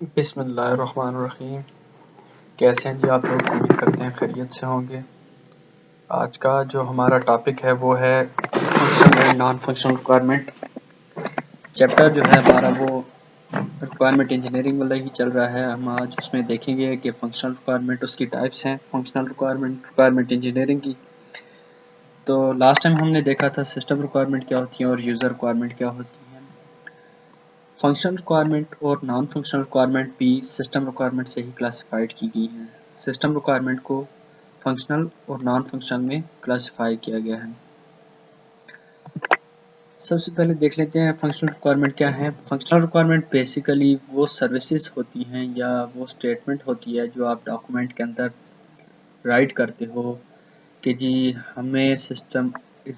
بسم اللہ الرحمن الرحیم۔ کیسے ہیں جی آپ لوگ؟ امید کرتے ہیں خیریت سے ہوں گے۔ آج کا جو ہمارا ٹاپک ہے وہ ہے functional and non functional requirement. Chapter جو ہے ہمارا وہ ریکوائرمنٹ انجینئرنگ والا ہی چل رہا ہے۔ ہم آج اس میں دیکھیں گے کہ فنکشنل ریکوائرمنٹ اس کی ٹائپس ہیں، فنکشنل ریکوائرمنٹ انجینئرنگ کی۔ تو لاسٹ ٹائم ہم نے دیکھا تھا سسٹم ریکوائرمنٹ کیا ہوتی ہیں اور یوزر ریکوائرمنٹ کیا ہوتی ہیں۔ فنکشنل ریکوائرمنٹ اور نان فنکشنل ریکوائرمنٹ بھی سسٹم ریکوائرمنٹ سے ہی کلاسیفائڈ کی گئی ہیں۔ سسٹم ریکوائرمنٹ کو فنکشنل اور نان فنکشنل میں کلاسیفائی کیا گیا ہے۔ سب سے پہلے دیکھ لیتے ہیں فنکشنل ریکوائرمنٹ کیا ہے۔ فنکشنل ریکوائرمنٹ بیسیکلی وہ سروسز ہوتی ہیں یا وہ اسٹیٹمنٹ ہوتی ہے جو آپ ڈاکومنٹ کے اندر رائٹ کرتے ہو کہ جی ہمیں سسٹم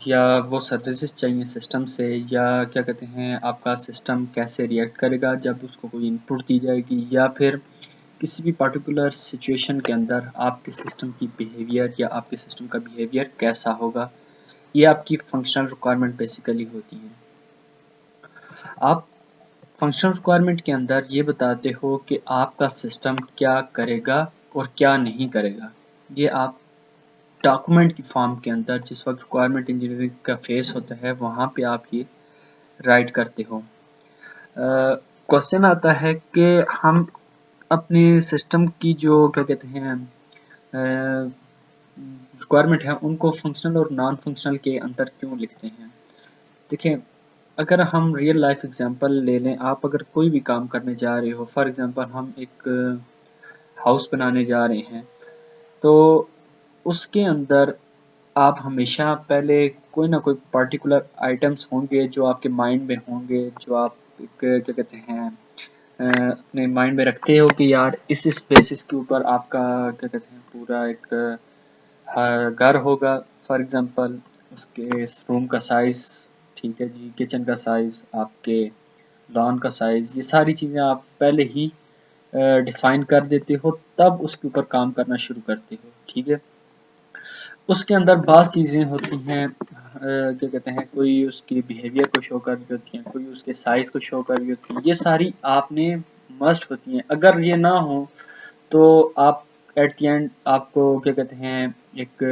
یا وہ سروسز چاہیے سسٹم سے، یا کیا کہتے ہیں آپ کا سسٹم کیسے ریئیکٹ کرے گا جب اس کو کوئی انپٹ دی جائے گی، یا پھر کسی بھی پارٹیکولر سچویشن کے اندر آپ کے سسٹم کی بیہیویئر یا آپ کے سسٹم کا بیہیویئر کیسا ہوگا۔ یہ آپ کی فنکشنل ریکوائرمنٹ بیسیکلی ہوتی ہیں۔ آپ فنکشنل ریکوائرمنٹ کے اندر یہ بتاتے ہو کہ آپ کا سسٹم کیا کرے گا اور کیا نہیں کرے گا۔ یہ آپ ڈاکومنٹ کی فارم کے اندر جس وقت ریکوائرمنٹ انجینئرنگ کا فیس ہوتا ہے وہاں پہ آپ یہ رائٹ کرتے ہو۔ کوسچن آتا ہے کہ ہم اپنے سسٹم کی جو کیا کہتے ہیں ریکوائرمنٹ ہے ان کو فنکشنل اور نان فنکشنل کے اندر کیوں لکھتے ہیں۔ دیکھیں اگر ہم ریئل لائف ایگزامپل لے لیں، آپ اگر کوئی بھی کام کرنے جا رہے ہو، فار ایگزامپل ہم ایک ہاؤس بنانے جا رہے ہیں، تو اس کے اندر آپ ہمیشہ پہلے کوئی نہ کوئی پارٹیکولر آئٹمس ہوں گے جو آپ کے مائنڈ میں ہوں گے، جو آپ کیا کہتے ہیں اپنے مائنڈ میں رکھتے ہو کہ یار اس بیسس کے اوپر آپ کا کیا کہتے ہیں پورا ایک گھر ہوگا۔ فار ایگزامپل اس کے روم کا سائز، ٹھیک ہے جی، کچن کا سائز، آپ کے لان کا سائز، یہ ساری چیزیں آپ پہلے ہی ڈیفائن کر دیتے ہو، تب اس کے اوپر کام کرنا شروع کرتے ہو، ٹھیک ہے۔ اس کے اندر بعض چیزیں ہوتی ہیں کیا کہتے ہیں کوئی اس کی بیہیویئر کو شو کر رہی ہوتی ہیں، کوئی اس کے سائز کو شو کر رہی ہوتی ہیں، یہ ساری آپ نے مسٹ ہوتی ہیں۔ اگر یہ نہ ہو تو آپ ایٹ دی اینڈ آپ کو کیا کہتے ہیں ایک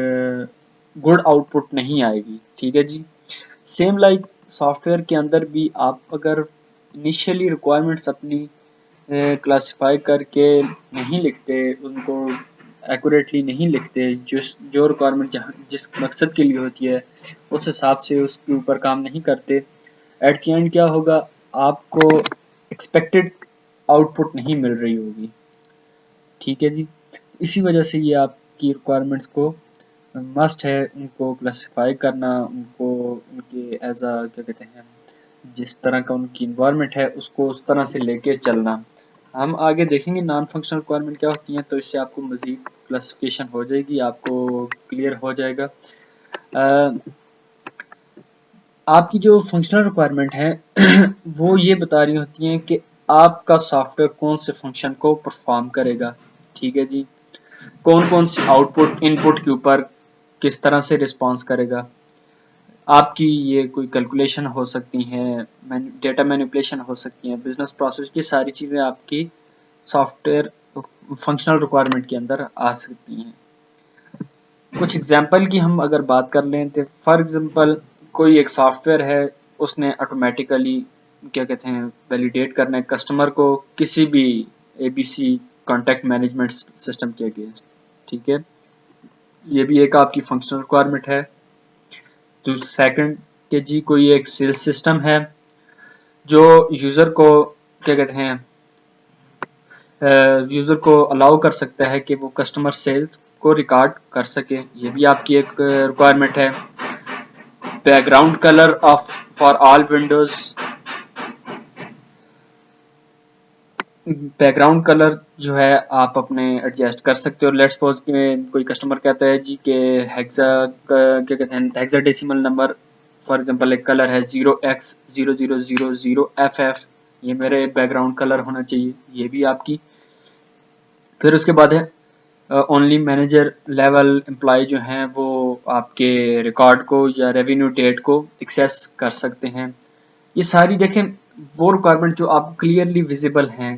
گڈ آؤٹ پٹ نہیں آئے گی، ٹھیک ہے جی۔ سیم لائک سافٹ ویئر کے اندر بھی آپ اگر انیشیلی ریکوائرمنٹس اپنی کلاسیفائی کر کے نہیں لکھتے، ان کو ایکوریٹلی نہیں لکھتے، جو ریکوائرمنٹ جس مقصد کے لیے ہوتی ہے اس حساب سے اس کے اوپر کام نہیں کرتے، ایٹ دی اینڈ کیا ہوگا، آپ کو ایکسپیکٹڈ آؤٹ پٹ نہیں مل رہی ہوگی، ٹھیک ہے جی۔ اسی وجہ سے یہ آپ کی ریکوائرمنٹس کو مسٹ ہے ان کو کلاسیفائی کرنا، ان کو ان کے ایز اے کیا کہتے ہیں جس طرح کا ان کی انوائرمنٹ ہے اس کو اس طرح سے لے کے چلنا۔ ہم آگے دیکھیں گے نان فنکشنل ریکوائرمنٹ کیا ہوتی ہیں، تو اس سے آپ کو مزید کلاسیفیکیشن ہو جائے گی، آپ کو کلیئر ہو جائے گا۔ آپ کی جو فنکشنل ریکوائرمنٹ ہے وہ یہ بتا رہی ہوتی ہیں کہ آپ کا سافٹ ویئر کون سے فنکشن کو پرفارم کرے گا، ٹھیک ہے جی، کون کون سی آؤٹ پٹ ان پٹ کے اوپر کس طرح سے رسپانس کرے گا۔ آپ کی یہ کوئی کیلکولیشن ہو سکتی ہیں، ڈیٹا مینیپولیشن ہو سکتی ہیں، بزنس پروسیس، یہ ساری چیزیں آپ کی سافٹ ویئر فنکشنل ریکوائرمنٹ کے اندر آ سکتی ہیں۔ کچھ ایگزامپل کی ہم اگر بات کر لیں تو فار ایگزامپل کوئی ایک سافٹ ویئر ہے، اس نے آٹومیٹیکلی کیا کہتے ہیں ویلیڈیٹ کرنا ہے کسٹمر کو کسی بھی A B C contact management system کے اگینسٹ، ٹھیک ہے، یہ بھی ایک آپ کی فنکشنل ریکوائرمنٹ ہے۔ تو سیکنڈ کہ جی کوئی ایک سیلز سسٹم ہے جو یوزر کو کیا کہتے ہیں یوزر کو الاؤ کر سکتا ہے کہ وہ کسٹمر سیلز کو ریکارڈ کر سکے، یہ بھی آپ کی ایک ریکوائرمنٹ ہے۔ Back ground colour of for all Windows, back ground colour جو ہے آپ اپنے ایڈجسٹ کر سکتے ہو۔ لیٹس سپوز کہ کوئی کسٹمر کہتا ہے جی کہ ہیگزا کیا کہتے ہیں hexa decimal number, for example ایک کلر ہے 0x0000FF، یہ میرے بیک گراؤنڈ کلر ہونا چاہیے، یہ بھی آپ کی۔ پھر اس کے بعد ہے اونلی مینیجر لیول امپلائی جو ہیں وہ آپ کے ریکارڈ کو یا ریونیو ڈیٹ کو ایکسیس کر سکتے ہیں۔ یہ ساری دیکھیں وہ ریکوائرمنٹ جو آپ کلیئرلی ویزیبل ہیں